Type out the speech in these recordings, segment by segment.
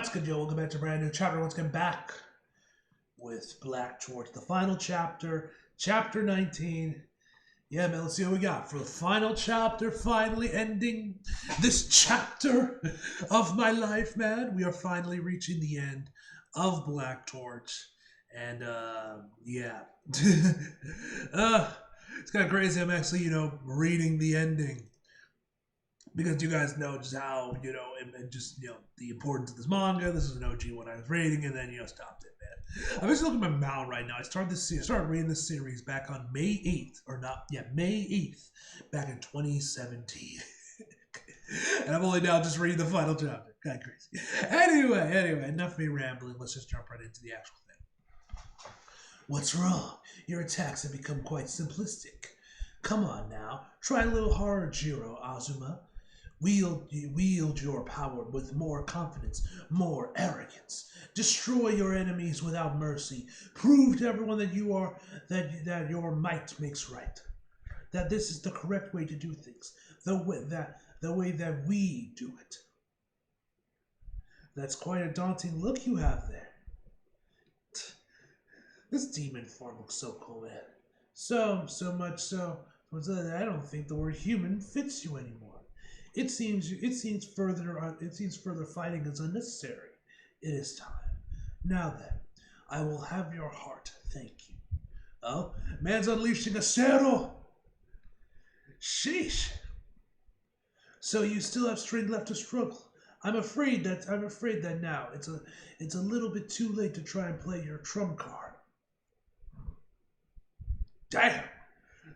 What's good, Joe? Welcome back to a brand new chapter. Let's get back with Black Torch, the final chapter, chapter 19. Yeah, man, let's see what we got for the final chapter, finally ending this chapter of my life, man. We are finally reaching the end of Black Torch. And, yeah. It's kind of crazy. I'm actually, reading the ending. Because you guys know just how, and just, the importance of this manga. This is an OG one I was reading, and then, stopped it, man. I'm just looking at my mount right now. I started reading this series back on May 8th, back in 2017. And I'm only now just reading the final chapter. Kind of crazy. Anyway, enough of me rambling. Let's just jump right into the actual thing. What's wrong? Your attacks have become quite simplistic. Come on now. Try a little harder, Jiro Azuma. Wield your power with more confidence, more arrogance. Destroy your enemies without mercy. Prove to everyone that that your might makes right. That this is the correct way to do things. The way that we do it. That's quite a daunting look you have there. This demon form looks so cool, man. So much so that I don't think the word human fits you anymore. It seems further fighting is unnecessary. It is time. Now then, I will have your heart. Thank you. Oh, man's unleashing a Cero. Sheesh. So you still have strength left to struggle. I'm afraid that now it's a little bit too late to try and play your trump card. Damn,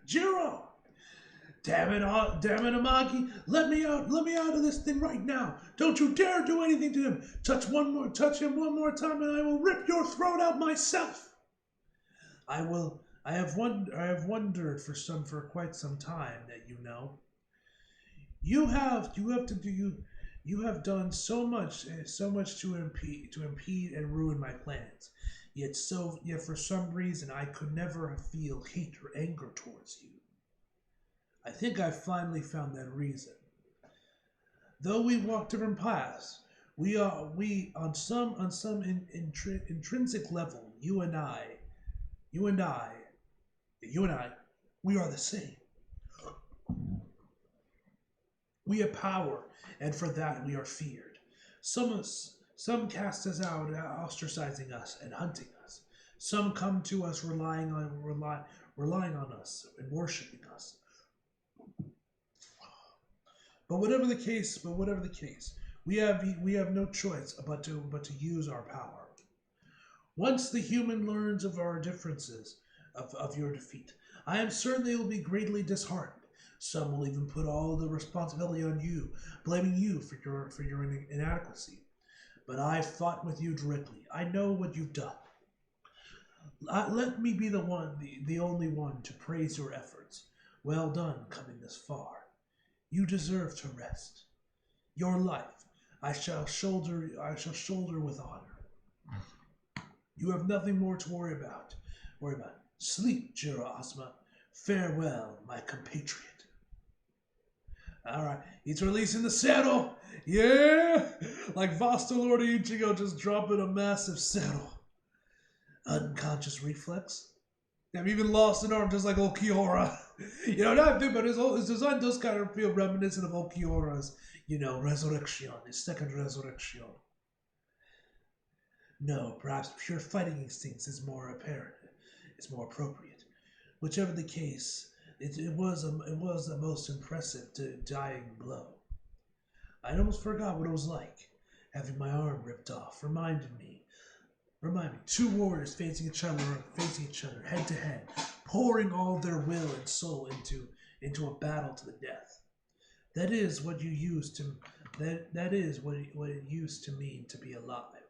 Jiro. Damn it, Amagi! Let me out of this thing right now! Don't you dare do anything to him! Touch him one more time, and I will rip your throat out myself. I have wondered for quite some time that you have done so much to impede and ruin my plans. Yet for some reason I could never feel hate or anger towards you. I think I finally found that reason. Though we walk different paths, we on some intrinsic level, you and I, we are the same. We have power, and for that we are feared. Some cast us out, ostracizing us and hunting us. Some come to us relying on us and worshiping us. But whatever the case, we have no choice but to use our power. Once the human learns of our differences, of your defeat, I am certain they will be greatly disheartened. Some will even put all the responsibility on you, blaming you for your inadequacy. But I fought with you directly. I know what you've done. Let me be the only one to praise your efforts. Well done, coming this far. You deserve to rest. Your life I shall shoulder with honor. You have nothing more to worry about. Sleep, Jiro Azuma. Farewell, my compatriot. Alright, he's releasing the saddle. Yeah! Like Vasto Lord Ichigo just dropping a massive saddle. Unconscious reflex. I'm even lost in arm just like Ulquiorra. Not big, but his design does kind of feel reminiscent of Ulquiorra's, resurrection, his second resurrection. No, perhaps pure fighting instincts is more apparent, is more appropriate. Whichever the case, it was the most impressive dying blow. I almost forgot what it was like, having my arm ripped off. Remind me, two warriors facing each other, head to head, pouring all their will and soul into a battle to the death. That is what it used to mean to be alive.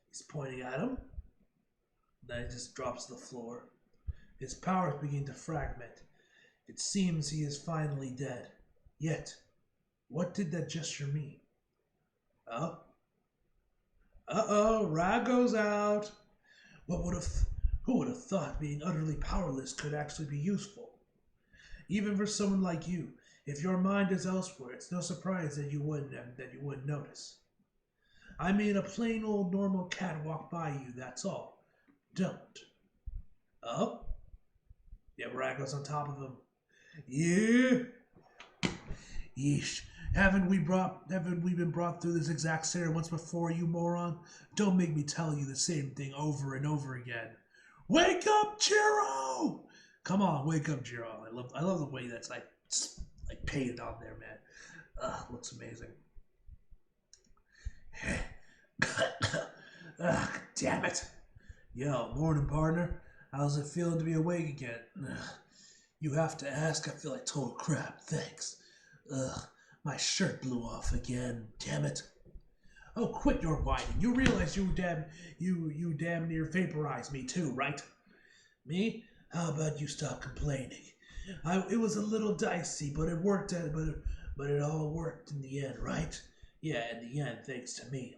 He's pointing at him. Then he just drops to the floor. His powers begin to fragment. It seems he is finally dead. Yet, what did that gesture mean? Oh? Uh-oh, Ra goes out. Who would have thought being utterly powerless could actually be useful? Even for someone like you, if your mind is elsewhere, it's no surprise that you wouldn't notice. I mean a plain old normal cat walked by you, that's all. Don't. Oh? Yeah, Rago's on top of him. Yeah? Yeesh. Haven't we been brought through this exact scenario once before, you moron? Don't make me tell you the same thing over and over again. Wake up, Jiro! Come on, wake up, Jiro. I love the way that's like painted on there, man. Looks amazing. Ugh, damn it. Yo, morning, partner. How's it feeling to be awake again? You have to ask. I feel like total crap. Thanks. Ugh, my shirt blew off again. Damn it. Oh, quit your whining. You realize you damn near vaporized me too, right? Me? How about you stop complaining? It was a little dicey, but it worked out. But it all worked in the end, right? Yeah, in the end, thanks to me.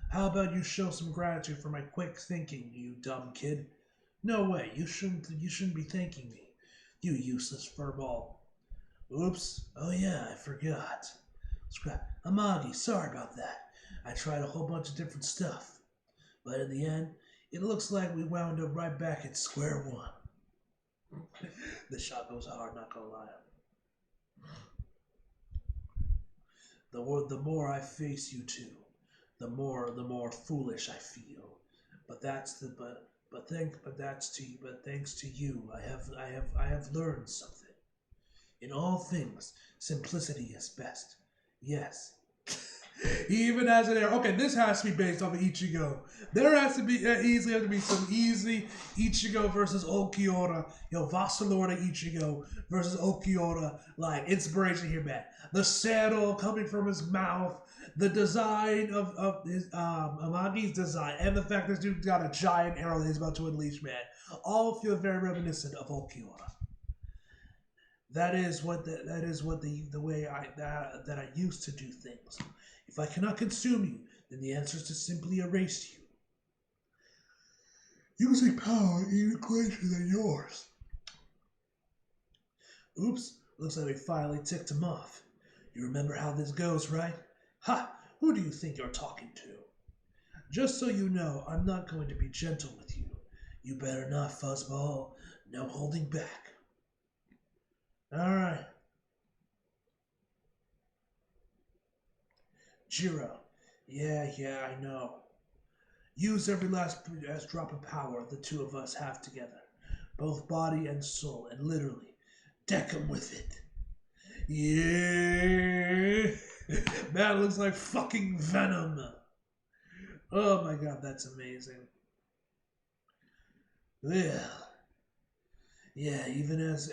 How about you show some gratitude for my quick thinking, you dumb kid? No way. You shouldn't be thanking me. You useless furball. Oops. Oh yeah, I forgot. Amagi, sorry about that. I tried a whole bunch of different stuff. But in the end, it looks like we wound up right back at square one. The shot goes hard, not gonna lie. The more I face you two, the more foolish I feel. But thanks to you, I have learned something. In all things, simplicity is best. Yes. He even has it there. Okay, this has to be based off of Ichigo. There has to be easily have to be some easy Ichigo versus Ulquiorra. Vassalorda Ichigo versus Ulquiorra. Like inspiration here, man. The saddle coming from his mouth, the design of his Amagi's design, and the fact this dude's got a giant arrow that he's about to unleash, man. All feel very reminiscent of Ulquiorra. That is the way I used to do things. If I cannot consume you, then the answer is to simply erase you. Using power even greater than yours. Oops, looks like we finally ticked him off. You remember how this goes, right? Ha! Who do you think you're talking to? Just so you know, I'm not going to be gentle with you. You better not, fuzzball. No holding back. Alright. Jiro. Yeah, I know. Use every last drop of power the two of us have together. Both body and soul, and literally, deck 'em with it. Yeah! That looks like fucking Venom. Oh my god, that's amazing. Well, yeah, even as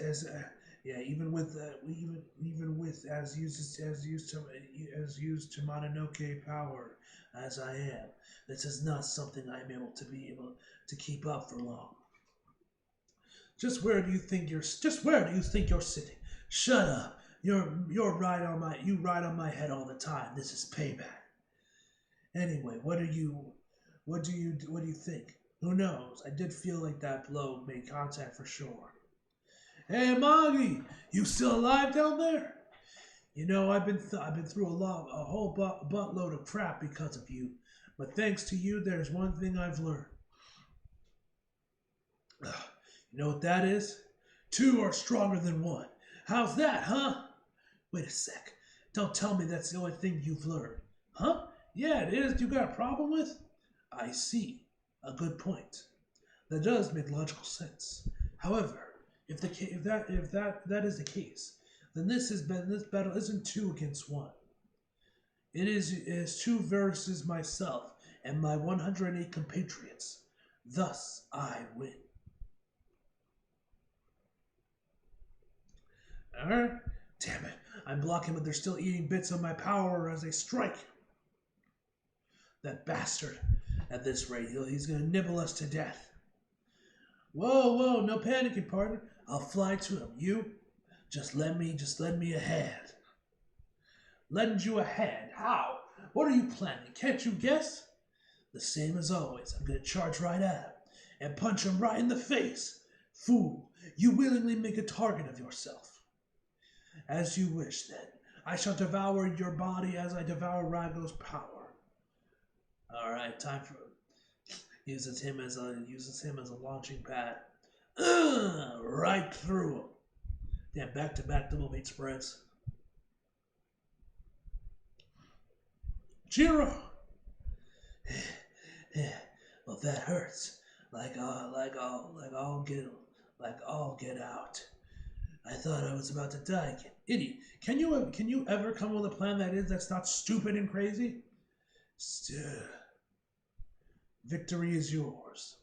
even with as used to Mononoke power as I am, this is not something I'm able to keep up for long. Just where do you think you're sitting? Shut up. You ride on my head all the time. This is payback. Anyway, what do you think? Who knows? I did feel like that blow made contact for sure. Hey, Magi, you still alive down there? You know, I've been through a whole buttload of crap because of you. But thanks to you, there's one thing I've learned. You know what that is? Two are stronger than one. How's that, huh? Wait a sec. Don't tell me that's the only thing you've learned. Huh? Yeah, it is. You got a problem with? I see. A good point. That does make logical sense. However, if that is the case, then this battle isn't 2 against 1. It is 2 versus myself and my 108 compatriots. Thus, I win. Alright. Damn it. I'm blocking, but they're still eating bits of my power as they strike. That bastard. At this rate, he's gonna nibble us to death. Whoa, no panicking, partner. I'll fly to him. You? Just lend me a hand. Lend you a hand? How? What are you planning? Can't you guess? The same as always. I'm gonna charge right at him and punch him right in the face. Fool, you willingly make a target of yourself. As you wish, then. I shall devour your body as I devour Rago's power. All right, time for uses him as a launching pad. Right through him. Damn, back-to-back double weight spreads. Jiro. Well, that hurts. Like I'll get out. I thought I was about to die. Idiot. Can you ever come with a plan that's not stupid and crazy? Still, victory is yours.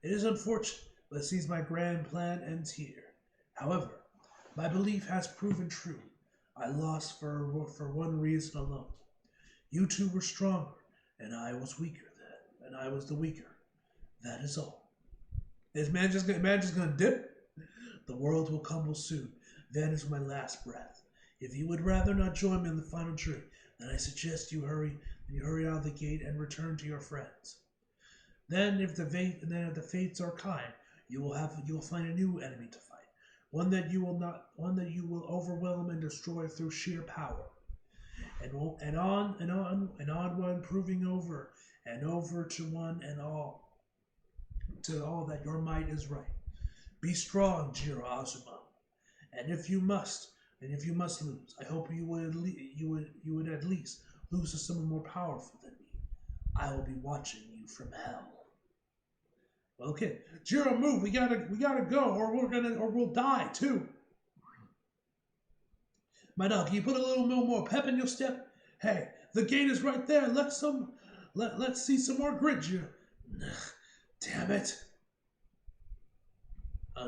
It is unfortunate, but it seems my grand plan ends here. However, my belief has proven true. I lost for one reason alone. You two were stronger, and I was weaker then, and I was the weaker. That is all. Is man just gonna dip? The world will crumble soon. That is my last breath. If you would rather not join me in the final jury, then I suggest you hurry out of the gate and return to your friends. Then, if the fates are kind, you will find a new enemy to fight, one that you will overwhelm and destroy through sheer power, and on proving over and over to one and all, that your might is right. Be strong, Jiro Azuma, and if you must lose, I hope you would at least lose to someone more powerful than me. I will be watching you from hell. Okay, Jiro, move. We gotta go, or we'll die too. My dog, can you put a little more pep in your step? Hey, the gate is right there. Let's see some more grit, Jiro. Damn it.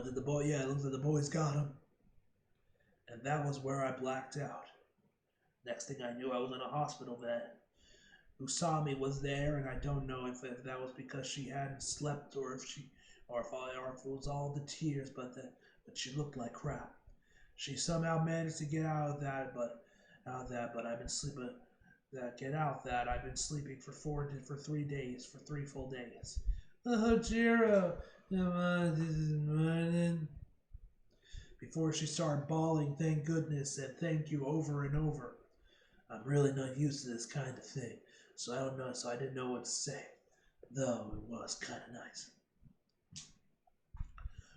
Did the boy? Yeah, it looks like the boys got him. And that was where I blacked out. Next thing I knew, I was in a hospital bed. Usami was there, and I don't know if that was because she hadn't slept or if it was all the tears, but she looked like crap. She somehow managed to get out of that, but I've been sleeping. I've been sleeping for 3 days, for 3 full days. Oh, Jiro, before she started bawling, thank goodness and thank you over and over. I'm really not used to this kind of thing, so I didn't know what to say, though it was kind of nice.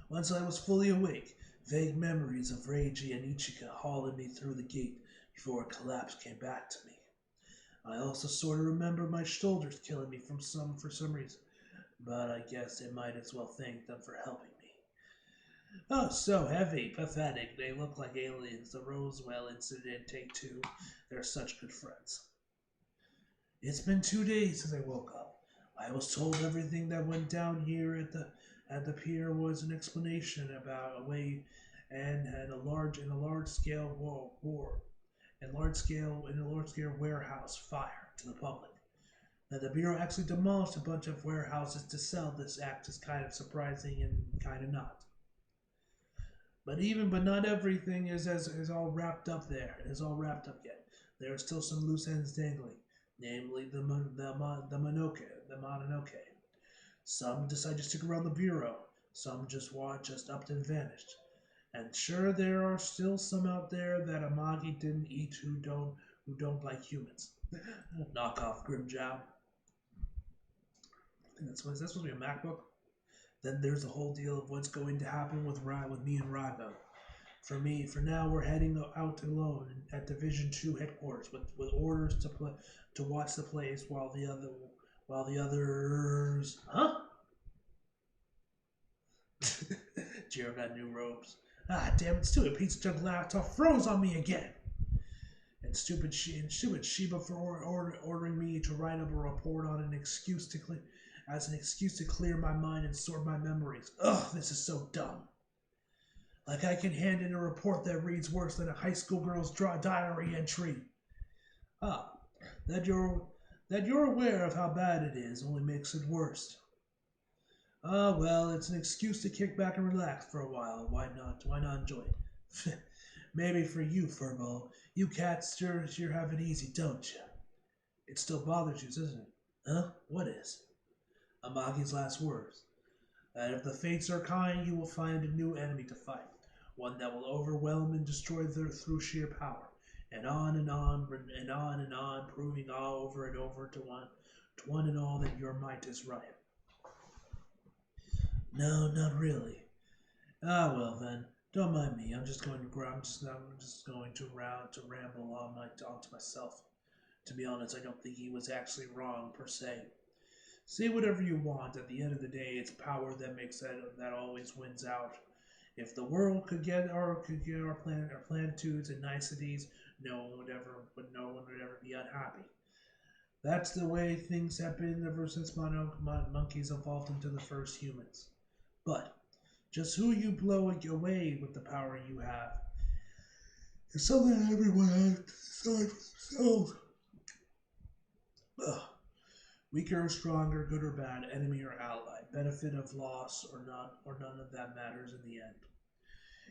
Once I was fully awake, vague memories of Reiji and Ichika hauling me through the gate before a collapse came back to me. I also sort of remember my shoulders killing me for some reason, but I guess I might as well thank them for helping me. Oh, so heavy, pathetic. They look like aliens. The Roswell incident, take 2. They're such good friends. It's been 2 days since I woke up. I was told everything that went down here at the pier was an explanation about a way and a large scale warehouse fire to the public. That the Bureau actually demolished a bunch of warehouses to sell this act is kind of surprising and kind of not. But not everything is all wrapped up there. It is all wrapped up yet. There are still some loose ends dangling, namely the Mononoke. Some decide to stick around the Bureau. Some just upped and vanished. And sure, there are still some out there that Amagi didn't eat who don't like humans. Knockoff Grimjow. I think that's supposed to be a MacBook. Then there's the whole deal of what's going to happen with me and Rago. For now, we're heading out alone at Division 2 headquarters with orders to watch the place while the others. Huh? Jiro got new robes. Ah, damn it! Stupid pizza junk laptop froze on me again. And stupid Shiba for ordering me to write up a report on an excuse to clear my mind and sort my memories. Ugh, this is so dumb. Like I can hand in a report that reads worse than a high school girl's diary entry. Ah, that you're aware of how bad it is only makes it worse. Ah, well, it's an excuse to kick back and relax for a while. Why not? Why not enjoy it? Maybe for you, Furball. You cats sure have it easy, don't you? It still bothers you, doesn't it? Huh? What is? Amagi's last words. That if the fates are kind, you will find a new enemy to fight. One that will overwhelm and destroy through sheer power. And on and on, proving all over and over to one and all that your might is right. No, not really. Ah, well then, don't mind me. I'm just going to ramble on to myself. To be honest, I don't think he was actually wrong per se. Say whatever you want. At the end of the day, it's power that makes that always wins out. If the world could get our platitudes and niceties, no one would ever be unhappy. That's the way things have been ever since monkeys evolved into the first humans. But just who you blow away with the power you have is something that everyone has to decide for themselves. Ugh. Weaker or stronger, good or bad, enemy or ally, benefit of loss or not, or none of that matters in the end.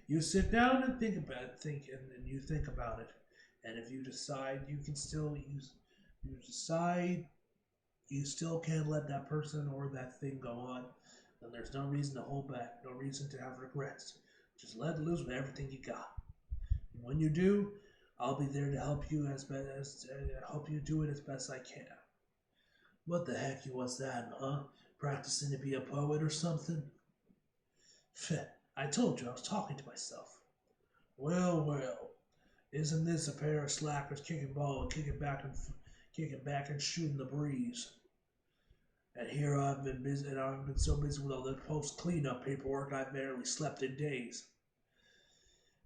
You sit down and and you think about it, and if you decide you can still use, you decide you still can't let that person or that thing go on, then there's no reason to hold back, no reason to have regrets. Just let loose with everything you got. And when you do, I'll be there to help you help you do it as best I can. What the heck was that, huh? Practicing to be a poet or something? Pfft, I told you I was talking to myself. Well, well, isn't this a pair of slackers kicking ball and kicking back and shooting the breeze? And here I've been busy, and I've been so busy with all the post cleanup paperwork I've barely slept in days.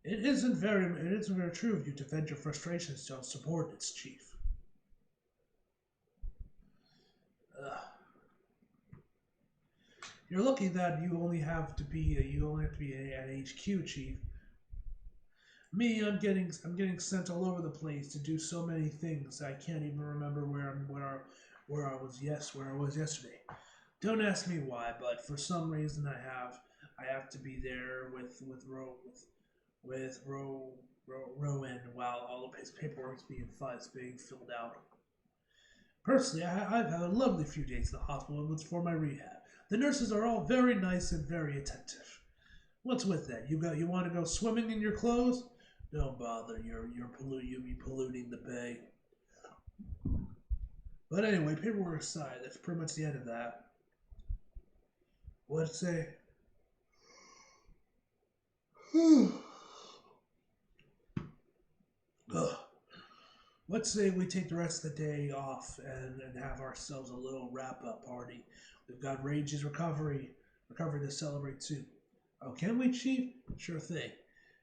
It isn't very true of you to vent your frustrations on subordinates, Chief. Ugh. You're lucky that you only have to be at HQ, Chief. Me, I'm getting sent all over the place to do so many things I can't even remember where I was yesterday. Don't ask me why, but for some reason I have to be there with Rowan while all of his paperwork is being filled out. Personally, I've had a lovely few days in the hospital for my rehab. The nurses are all very nice and very attentive. What's with that? You want to go swimming in your clothes? Don't bother. You'll be polluting the bay. But anyway, paperwork aside, that's pretty much the end of that. What'd say? Ugh. Let's say we take the rest of the day off and have ourselves a little wrap up party. We've got Rage's recovery to celebrate too. Oh, can we, Chief? Sure thing.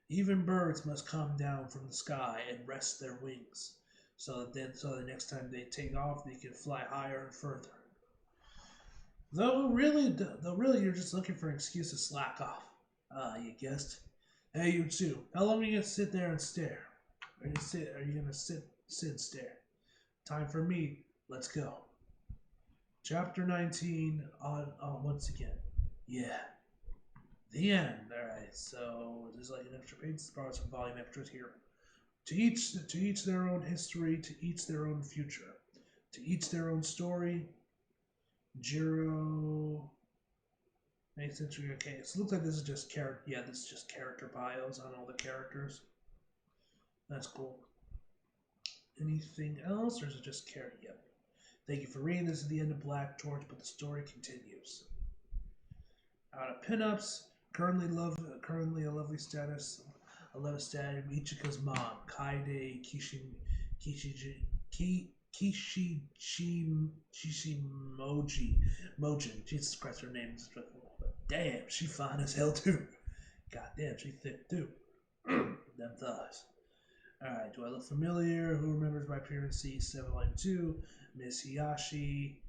Even birds must come down from the sky and rest their wings, so the next time they take off, they can fly higher and further. Though really, you're just looking for an excuse to slack off. Ah, you guessed. Hey, you two. How long are you gonna sit there and stare? Are you gonna sit and stare? Time for me. Let's go. Chapter 19 on once again. Yeah. The end. Alright, so there's like an extra page, borrow some volume extras here. To each their own history, to each their own future. To each their own story. Jiro 8th century, okay. So it looks like this is just this is just character bios on all the characters. That's cool. Anything else, or is it just character? Yep. Thank you for reading. This is the end of Black Torch, but the story continues. Out of pinups, currently a lovely status, a love status. Ichika's mom, Kaide Mojin. Jesus Christ, her name is damn. She fine as hell too. God damn, she thick too. Them thighs. Alright, do I look familiar? Who remembers my appearance? C712, Miss Hiyashi,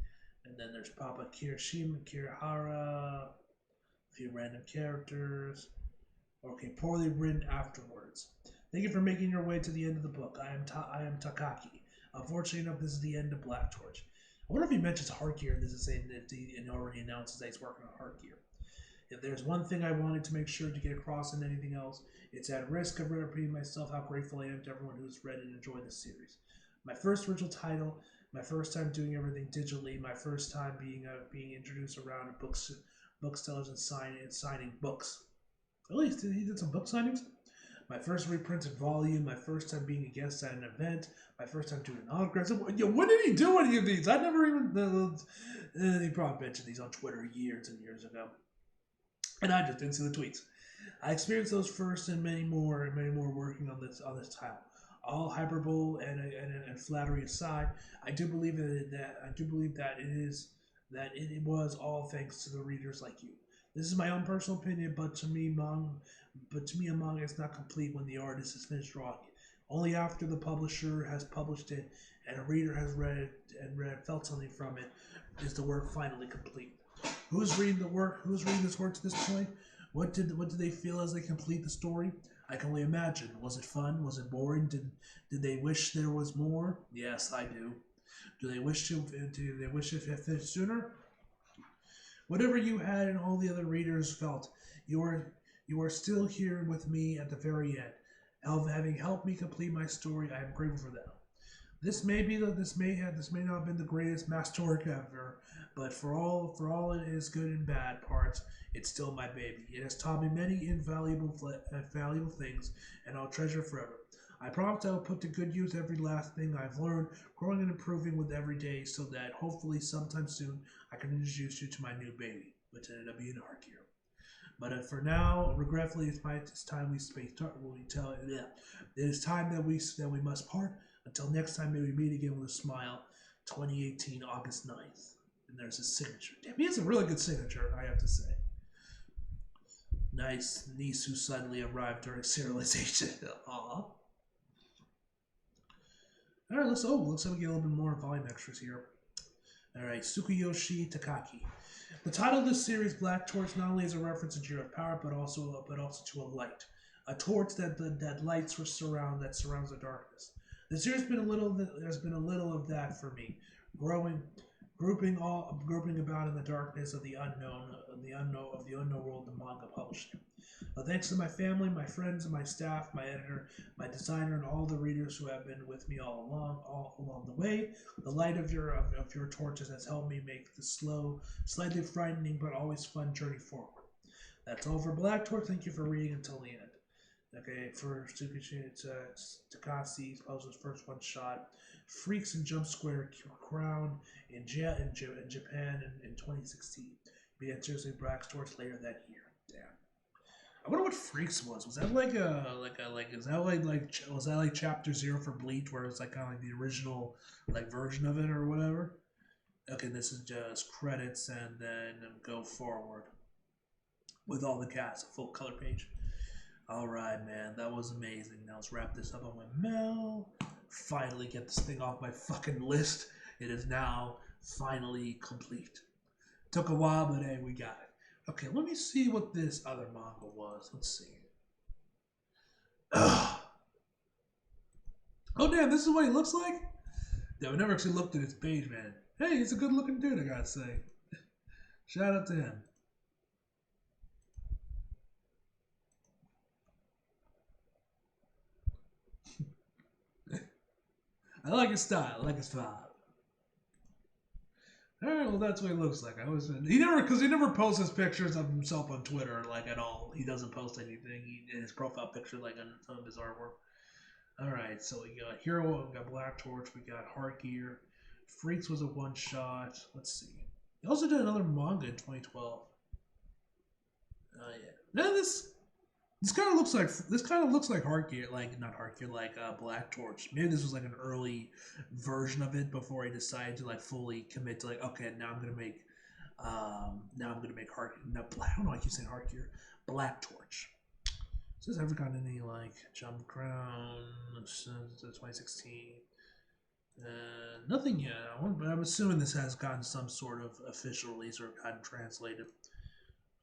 and then there's Papa Kirishima, Kirihara, a few random characters. Okay, poorly written afterwards. Thank you for making your way to the end of the book. I am Takaki. Unfortunately enough, this is the end of Black Torch. I wonder if he mentions Heartgear and this is saying that he already announces that he's working on Heartgear. If there's one thing I wanted to make sure to get across than anything else, it's at risk of repeating myself how grateful I am to everyone who's read and enjoyed this series. My first original title, my first time doing everything digitally, my first time being introduced around booksellers and signing books. At least he did some book signings. My first reprinted volume, my first time being a guest at an event, my first time doing autographs. Yo, when did he do any of these? I never even. He probably mentioned these on Twitter years and years ago, and I just didn't see the tweets. I experienced those first and many more working on this title. All hyperbole and flattery aside, I do believe that it was all thanks to the readers like you. This is my own personal opinion, but to me, a manga is not complete when the artist has finished drawing it. Only after the publisher has published it and a reader has read it and felt something from it is the work finally complete. Who's reading the work? Who's reading this work to this point? What did they feel as they complete the story? I can only imagine. Was it fun? Was it boring? Did they wish there was more? Yes, I do. Do they wish it had finished sooner? Whatever you had and all the other readers felt, you are still here with me at the very end. Having helped me complete my story, I am grateful for that. This may not have been the greatest masterwork ever, but for all it is good and bad parts, it's still my baby. It has taught me many invaluable things, and I'll treasure forever. I promise I will put to good use every last thing I've learned, growing and improving with every day, so that hopefully sometime soon I can introduce you to my new baby, Lieutenant W. Harkier. But for now, regretfully, it's time we tell it. Yeah, it is time that we must part. Until next time, may we meet again with a smile. 2018, August 9th. And there's his signature. Damn, he has a really good signature, I have to say. Nice niece who suddenly arrived during serialization. Aww. Alright, looks like we get a little bit more volume extras here. Alright, Tsukuyoshi Takaki. The title of this series, Black Torch, not only is a reference to Jiro Power, but also to a light. A torch that lights surrounds the darkness. The series has been a little of that for me, groping about in the darkness of the unknown world of manga publishing. But thanks to my family, my friends, my staff, my editor, my designer, and all the readers who have been with me all along the way, the light of your torches has helped me make the slow, slightly frightening but always fun journey forward. That's all for Black Torch. Thank you for reading until the end. Okay, for Takasi's published first one shot, Freaks and Jump Square Crown in Japan in 2016. Began seriously Black Torch later that year. Damn. I wonder what Freaks was. Was that was that like chapter 0 for Bleach, where it's like kind of like the original like version of it or whatever? Okay, this is just credits and then go forward with all the cast, a full color page. Alright, man, that was amazing. Now let's wrap this up on my mail. Finally get this thing off my fucking list. It is now finally complete. Took a while, but hey, we got it. Okay, let me see what this other manga was. Let's see. Ugh. Oh, damn, this is what he looks like? Yeah, I never actually looked at his page, man. Hey, he's a good looking dude, I gotta say. Shout out to him. I like his style. I like his vibe. All right, well, that's what he looks like. He never posts his pictures of himself on Twitter like at all. He doesn't post anything. His profile picture like on some of his artwork. All right, so we got Hero, we got Black Torch, we got Heartgear. Freaks was a one shot. Let's see. He also did another manga in 2012. Yeah. Now this kind of looks like Heartgear, like not Heartgear, like Black Torch. Maybe this was like an early version of it before he decided to like fully commit to like, okay, now I'm gonna make Heartgear. No, I don't know. I keep saying Heartgear. Black Torch. So has ever gotten any like Jump Crown since 2016? Nothing yet. But I'm assuming this has gotten some sort of official release or gotten translated.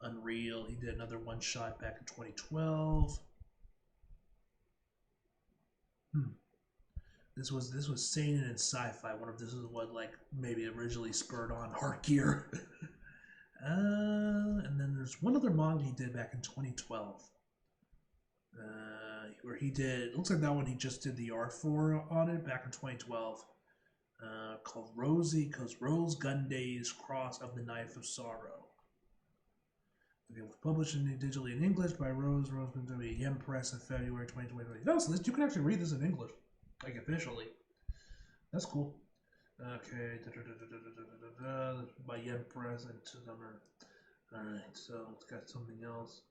Unreal. He did another one shot back in 2012. This was seinen and sci-fi. I wonder if this is what like maybe originally spurred on Heartgear. And then there's one other manga he did back in 2012. Where he did, it looks like that one he just did the art for on it back in 2012. Called Rose Gun Days Cross of the Knife of Sorrow. It was published digitally in English by Roseman W. Yen Press in February 2020. No, so you can actually read this in English, like officially. That's cool. Okay, by Yen Press and number. Alright, so it's got something else.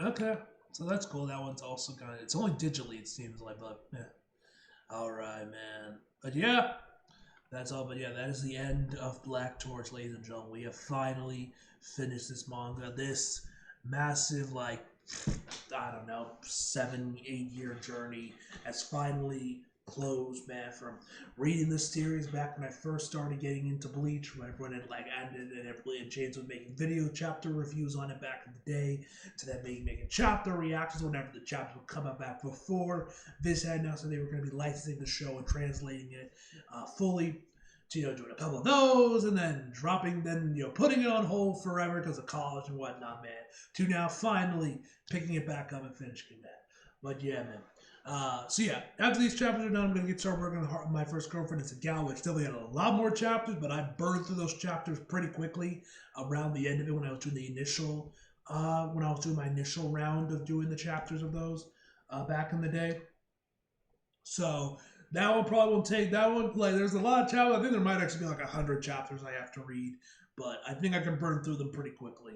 Okay, so that's cool. That one's also got, it's only digitally, it seems like, but yeah. Alright, man. But yeah, that's all. But yeah, that is the end of Black Torch, ladies and gentlemen. We have finally finished this manga. This massive, like, I don't know, 7-8 year journey has finally closed, man. From reading this series back when I first started getting into Bleach, when everyone had like ended and everybody and James was making video chapter reviews on it back in the day, to them making chapter reactions whenever the chapter would come out back before this had announced that they were going to be licensing the show and translating it fully. To, doing a couple of those and then dropping, then putting it on hold forever because of college and whatnot, man. To now finally picking it back up and finishing that. But yeah, man. So yeah, after these chapters are done, I'm gonna get started working on My First Girlfriend Is a Gal, which still got a lot more chapters, but I burned through those chapters pretty quickly around the end of it when I was doing the initial, my initial round of doing the chapters of those back in the day. So that one probably won't take that one. Like, there's a lot of chapters. I think there might actually be like 100 chapters I have to read, but I think I can burn through them pretty quickly.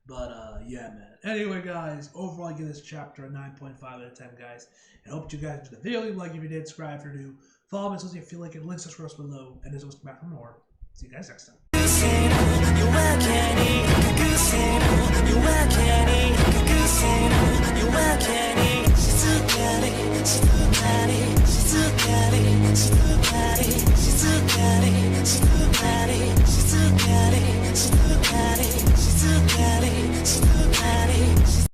But yeah, man. Anyway, guys, overall I give this chapter a 9.5 out of 10, guys. And hope you guys enjoyed the video. Like if you did, subscribe if you're new. Follow me if you feel like it. Links are scroll below. And as always, come back for more. See you guys next time.